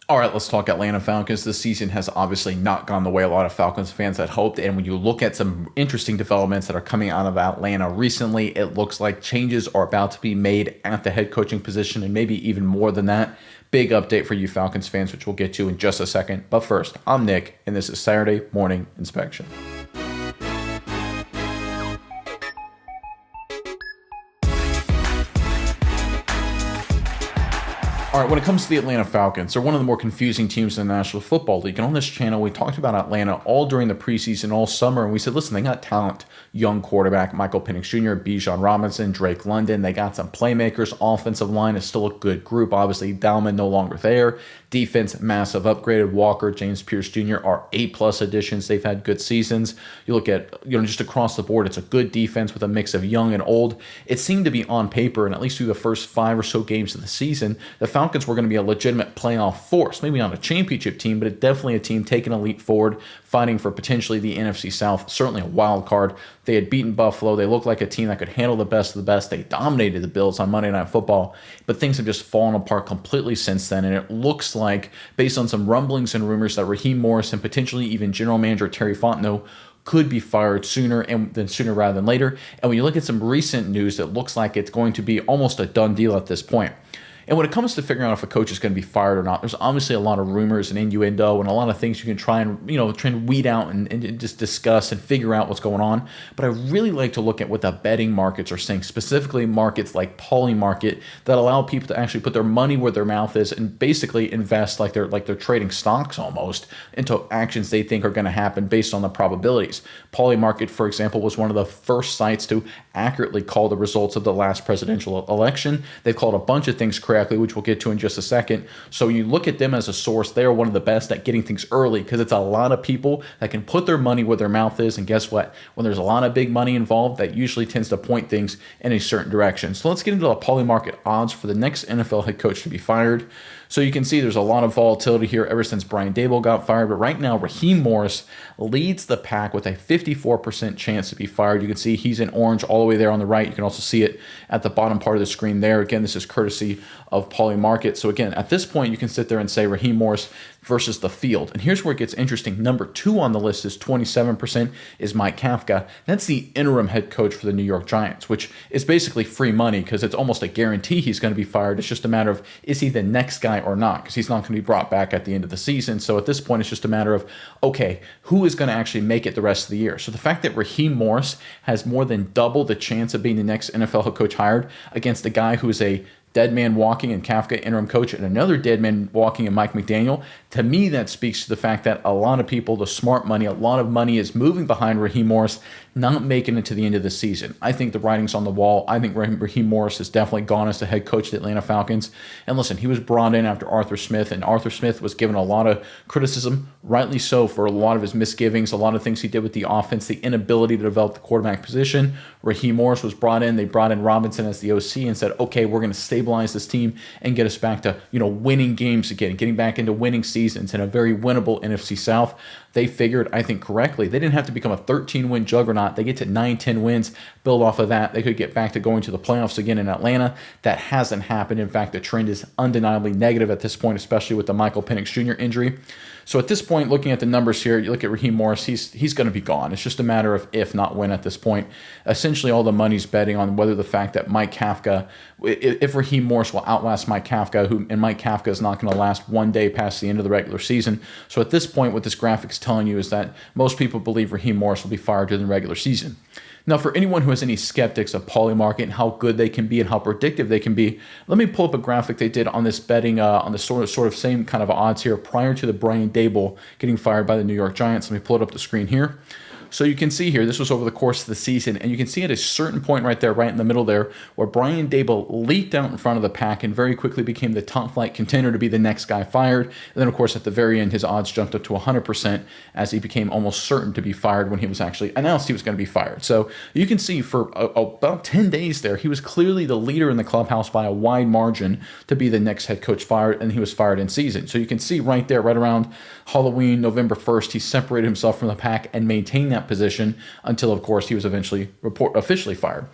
All right, let's talk Atlanta Falcons. This season has obviously not gone the way a lot of Falcons fans had hoped. And when you look at some interesting developments that are coming out of Atlanta recently, it looks like changes are about to be made at the head coaching position and maybe even more than that. Big update for you Falcons fans, which we'll get to in just a second. But first, I'm Nick, and this is Saturday Morning Inspection. All right, when it comes to the Atlanta Falcons, they're one of the more confusing teams in the National Football League. And on this channel, we talked about Atlanta all during the preseason, all summer, and we said, listen, they got talent. Young quarterback, Michael Penix Jr., Bijan Robinson, Drake London. They got some playmakers. Offensive line is still a good group. Obviously, Dalman no longer there. Defense, massive upgraded. Walker, James Pierce Jr. are A-plus additions. They've had good seasons. You look at, just across the board, it's a good defense with a mix of young and old. It seemed to be on paper, and at least through the first 5 or so games of the season, the Falcons were going to be a legitimate playoff force. Maybe not a championship team, but definitely a team taking a leap forward, fighting for potentially the NFC South, certainly a wild card. They had beaten Buffalo. They looked like a team that could handle the best of the best. They dominated the Bills on Monday Night Football, but things have just fallen apart completely since then, and it looks like, based on some rumblings and rumors, that Raheem Morris and potentially even general manager Terry Fontenot could be fired sooner rather than later. And when you look at some recent news, it looks like it's going to be almost a done deal at this point. And when it comes to figuring out if a coach is going to be fired or not, there's obviously a lot of rumors and innuendo and a lot of things you can try and weed out and just discuss and figure out what's going on. But I really like to look at what the betting markets are saying, specifically markets like Poly Market that allow people to actually put their money where their mouth is and basically invest like they're trading stocks almost into actions they think are going to happen based on the probabilities. Poly Market, for example, was one of the first sites to accurately call the results of the last presidential election. They've called a bunch of things correctly, which we'll get to in just a second. So you look at them as a source, they're one of the best at getting things early because it's a lot of people that can put their money where their mouth is. And guess what? When there's a lot of big money involved, that usually tends to point things in a certain direction. So let's get into the Poly Market odds for the next NFL head coach to be fired. So you can see there's a lot of volatility here ever since Brian Daboll got fired. But right now, Raheem Morris leads the pack with a 54% chance to be fired. You can see he's in orange all the way there on the right. You can also see it at the bottom part of the screen there. Again, this is courtesy of Poly Market. So again, at this point, you can sit there and say Raheem Morris versus the field. And here's where it gets interesting. Number 2 on the list is 27% is Mike Kafka. That's the interim head coach for the New York Giants, which is basically free money because it's almost a guarantee he's going to be fired. It's just a matter of, is he the next guy or not? Because he's not going to be brought back at the end of the season. So at this point, it's just a matter of, okay, who is going to actually make it the rest of the year? So the fact that Raheem Morris has more than double the chance of being the next NFL head coach hired against a guy who is a dead man walking and Kafka interim coach and another dead man walking and Mike McDaniel, to me that speaks to the fact that a lot of people, the smart money, a lot of money is moving behind Raheem Morris, not making it to the end of the season. I think the writing's on the wall. I think Raheem Morris has definitely gone as the head coach of the Atlanta Falcons. And listen, he was brought in after Arthur Smith, and Arthur Smith was given a lot of criticism, rightly so, for a lot of his misgivings, a lot of things he did with the offense, the inability to develop the quarterback position. Raheem Morris was brought in. They brought in Robinson as the OC and said, okay, we're going to stabilize this team and get us back to, winning games again, getting back into winning seasons in a very winnable NFC South. They figured, I think correctly, they didn't have to become a 13-win juggernaut. They get to 9-10 wins, build off of that. They could get back to going to the playoffs again in Atlanta. That hasn't happened. In fact, the trend is undeniably negative at this point, especially with the Michael Penix Jr. injury. So at this point, looking at the numbers here, you look at Raheem Morris, he's going to be gone. It's just a matter of if, not when at this point. Essentially, all the money's betting on whether the fact that Mike Kafka, if Raheem Morris will outlast Mike Kafka, and Mike Kafka is not going to last one day past the end of the regular season. So at this point, what this graphic's telling you is that most people believe Raheem Morris will be fired during the regular season. Now, for anyone who has any skeptics of Poly Market and how good they can be and how predictive they can be, let me pull up a graphic they did on this betting, on the sort of same kind of odds here prior to the Brian Daboll getting fired by the New York Giants. Let me pull it up the screen here. So you can see here, this was over the course of the season, and you can see at a certain point right there, right in the middle there, where Brian Daboll leaped out in front of the pack and very quickly became the top flight contender to be the next guy fired. And then, of course, at the very end, his odds jumped up to 100% as he became almost certain to be fired when he was actually announced he was going to be fired. So you can see for about 10 days there, he was clearly the leader in the clubhouse by a wide margin to be the next head coach fired, and he was fired in season. So you can see right there, right around Halloween, November 1st, he separated himself from the pack and maintained that position until, of course, he was eventually officially fired.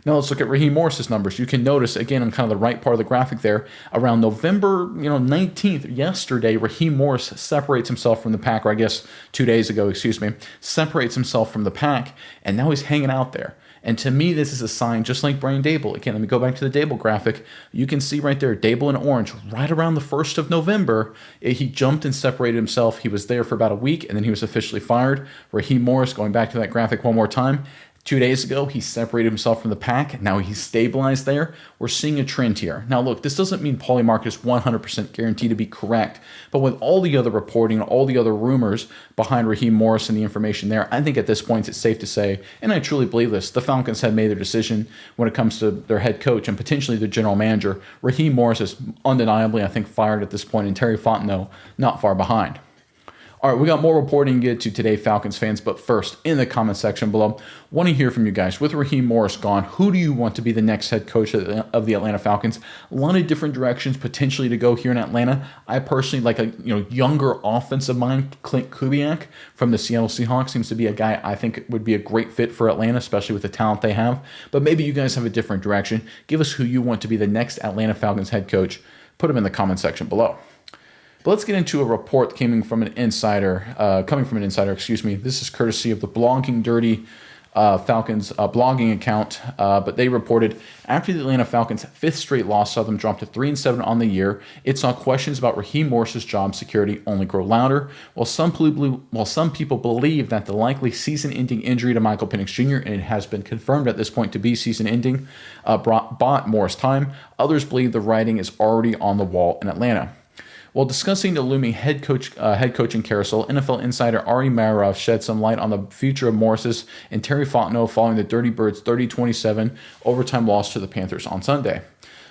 Now let's look at Raheem Morris's numbers. You can notice again on kind of the right part of the graphic there, around November 19th, yesterday, Raheem Morris separates himself from the pack, or I guess 2 days ago, excuse me, separates himself from the pack, and now he's hanging out there. And to me, this is a sign, just like Brian Dable. Again, let me go back to the Dable graphic. You can see right there, Dable in orange, right around the 1st of November, he jumped and separated himself. He was there for about a week, and then he was officially fired. Raheem Morris, going back to that graphic one more time, 2 days ago, he separated himself from the pack. Now he's stabilized there. We're seeing a trend here. Now, look, this doesn't mean Paulie Marcus 100% guaranteed to be correct, but with all the other reporting and all the other rumors behind Raheem Morris and the information there, I think at this point it's safe to say, and I truly believe this, the Falcons have made their decision when it comes to their head coach and potentially their general manager. Raheem Morris is undeniably, I think, fired at this point, and Terry Fontenot not far behind. All right, we got more reporting to get to today, Falcons fans, but first, in the comment section below, want to hear from you guys. With Raheem Morris gone, who do you want to be the next head coach of the Atlanta Falcons? A lot of different directions potentially to go here in Atlanta. I personally like a younger offensive mind. Clint Kubiak from the Seattle Seahawks seems to be a guy I think would be a great fit for Atlanta, especially with the talent they have. But maybe you guys have a different direction. Give us who you want to be the next Atlanta Falcons head coach. Put them in the comment section below. But let's get into a report coming from an insider. This is courtesy of the Blogging Dirty Falcons blogging account. But they reported after the Atlanta Falcons' 5th straight loss saw them drop to 3-7 on the year, it saw questions about Raheem Morris's job security only grow louder. While some people believe that the likely season-ending injury to Michael Penix Jr., and it has been confirmed at this point to be season-ending, bought Morris time, others believe the writing is already on the wall in Atlanta. While discussing the looming head coaching carousel, NFL insider Ari Meirov shed some light on the future of Morris's and Terry Fontenot following the Dirty Birds' 30-27 overtime loss to the Panthers on Sunday.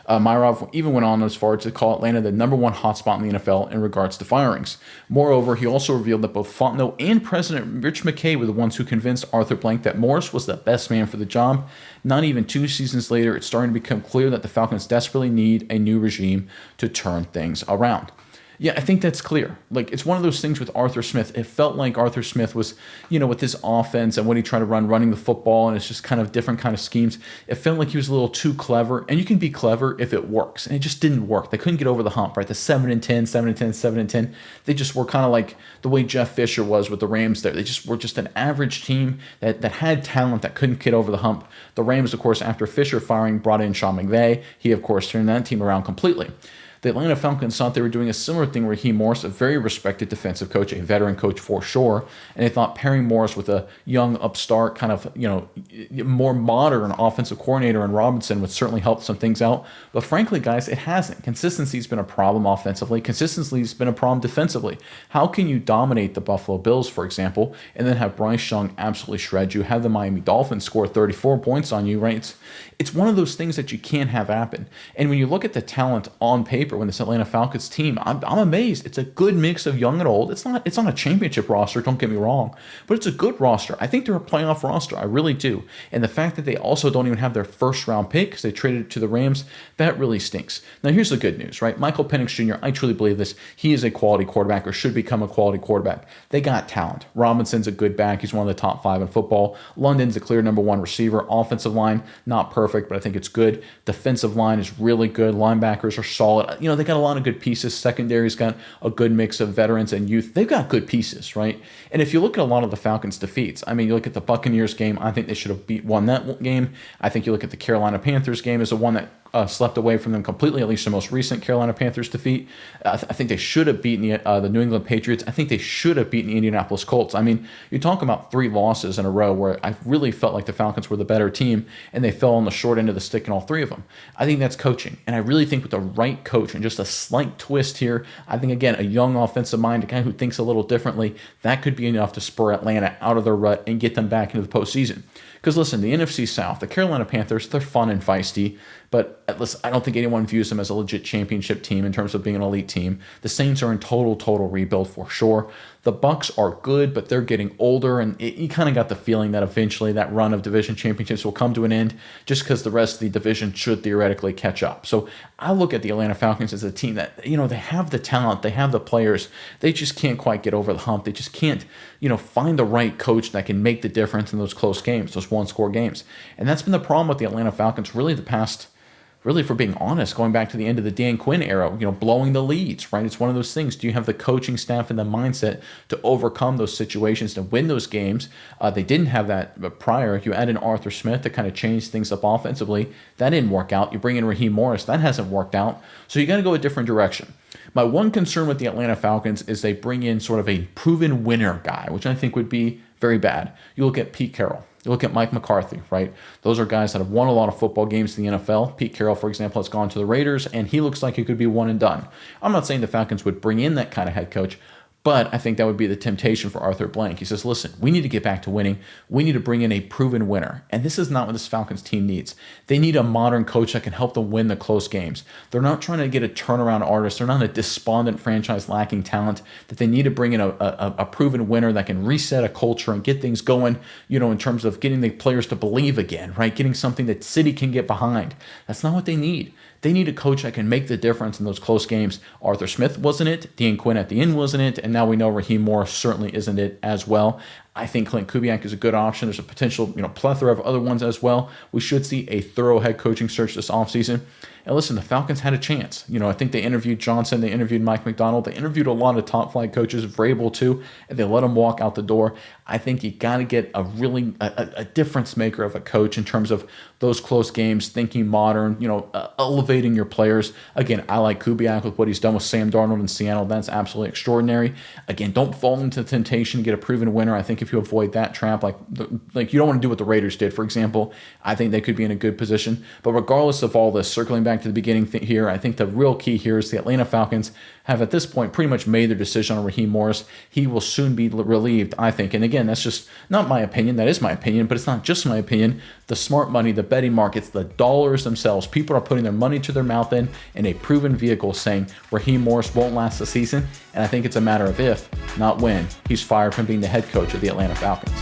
Meirov even went on as far as to call Atlanta the #1 hotspot in the NFL in regards to firings. Moreover, he also revealed that both Fontenot and President Rich McKay were the ones who convinced Arthur Blank that Morris was the best man for the job. Not even 2 seasons later, it's starting to become clear that the Falcons desperately need a new regime to turn things around. Yeah, I think that's clear. Like, it's one of those things with Arthur Smith. It felt like Arthur Smith was, with this offense and what he tried to running the football, and it's just kind of different kind of schemes. It felt like he was a little too clever, and you can be clever if it works, and it just didn't work. They couldn't get over the hump, right? The 7-10, 7-10, 7-10. They just were kind of like the way Jeff Fisher was with the Rams there. They just were just an average team that had talent that couldn't get over the hump. The Rams, of course, after Fisher firing, brought in Sean McVay. He, of course, turned that team around completely. The Atlanta Falcons thought they were doing a similar thing with Raheem Morris, a very respected defensive coach, a veteran coach for sure, and they thought pairing Morris with a young upstart kind of, more modern offensive coordinator in Robinson would certainly help some things out. But frankly, guys, it hasn't. Consistency's been a problem offensively. Consistency's been a problem defensively. How can you dominate the Buffalo Bills, for example, and then have Bryce Young absolutely shred you, have the Miami Dolphins score 34 points on you, right? It's one of those things that you can't have happen. And when you look at the talent on paper, when this Atlanta Falcons team, I'm amazed. It's a good mix of young and old. It's not a championship roster, don't get me wrong, but it's a good roster. I think they're a playoff roster. I really do. And the fact that they also don't even have their first round pick because they traded it to the Rams, that really stinks. Now, here's the good news, right? Michael Penix Jr., I truly believe this. He is a quality quarterback or should become a quality quarterback. They got talent. Robinson's a good back. He's one of the top 5 in football. London's a clear #1 receiver. Offensive line, not perfect, but I think it's good. Defensive line is really good. Linebackers are solid. They got a lot of good pieces. Secondary's got a good mix of veterans and youth. They've got good pieces, right? And if you look at a lot of the Falcons' defeats, you look at the Buccaneers game, I think they should have won that game. I think you look at the Carolina Panthers game as the one that slept away from them completely, at least the most recent Carolina Panthers defeat. I think they should have beaten the New England Patriots. I think they should have beaten the Indianapolis Colts. You talk about 3 losses in a row where I really felt like the Falcons were the better team, and they fell on the short end of the stick in all 3 of them. I think that's coaching, and I really think with the right coach and just a slight twist here, I think, again, a young offensive mind, a guy who thinks a little differently, that could be enough to spur Atlanta out of their rut and get them back into the postseason. Because listen, the NFC South, the Carolina Panthers, they're fun and feisty, but listen, I don't think anyone views them as a legit championship team in terms of being an elite team. The Saints are in total rebuild for sure. The Bucs are good, but they're getting older, and you kind of got the feeling that eventually that run of division championships will come to an end just because the rest of the division should theoretically catch up. So I look at the Atlanta Falcons as a team that, they have the talent, they have the players, they just can't quite get over the hump. They just can't, find the right coach that can make the difference in those close games, those one-score games. And that's been the problem with the Atlanta Falcons really the past, really, for being honest, going back to the end of the Dan Quinn era, blowing the leads, right? It's one of those things. Do you have the coaching staff and the mindset to overcome those situations, to win those games? They didn't have that prior. You add in Arthur Smith to kind of change things up offensively. That didn't work out. You bring in Raheem Morris. That hasn't worked out. So you got to go a different direction. My one concern with the Atlanta Falcons is they bring in sort of a proven winner guy, which I think would be very bad. You look at Pete Carroll. You look at Mike McCarthy, right? Those are guys that have won a lot of football games in the NFL. Pete Carroll, for example, has gone to the Raiders, and he looks like he could be one and done. I'm not saying the Falcons would bring in that kind of head coach, but I think that would be the temptation for Arthur Blank. He says, listen, we need to get back to winning. We need to bring in a proven winner. And this is not what this Falcons team needs. They need a modern coach that can help them win the close games. They're not trying to get a turnaround artist. They're not a despondent franchise lacking talent. That they need to bring in a proven winner that can reset a culture and get things going, in terms of getting the players to believe again, right? Getting something that City can get behind. That's not what they need. They need a coach that can make the difference in those close games. Arthur Smith wasn't it. Dan Quinn at the end wasn't it. And now we know Raheem Morris certainly isn't it as well. I think Clint Kubiak is a good option. There's a potential, plethora of other ones as well. We should see a thorough head coaching search this offseason. And listen, the Falcons had a chance. I think they interviewed Johnson, they interviewed Mike McDonald, they interviewed a lot of top flight coaches, Vrabel too, and they let them walk out the door. I think you got to get a really a difference maker of a coach in terms of those close games, thinking modern, elevating your players. Again, I like Kubiak with what he's done with Sam Darnold in Seattle. That's absolutely extraordinary. Again, don't fall into the temptation to get a proven winner. I think if you avoid that trap, like you don't want to do what the Raiders did, for example, I think they could be in a good position. But regardless of all this, circling back to the beginning here, I think the real key here is the Atlanta Falcons have at this point pretty much made their decision on Raheem Morris. He will soon be relieved, I think. And again, that's just not my opinion. That is my opinion, but it's not just my opinion. The smart money, the betting markets, the dollars themselves, people are putting their money to their mouth in a proven vehicle saying Raheem Morris won't last the season. And I think it's a matter of if, not when, he's fired from being the head coach of the Atlanta Falcons.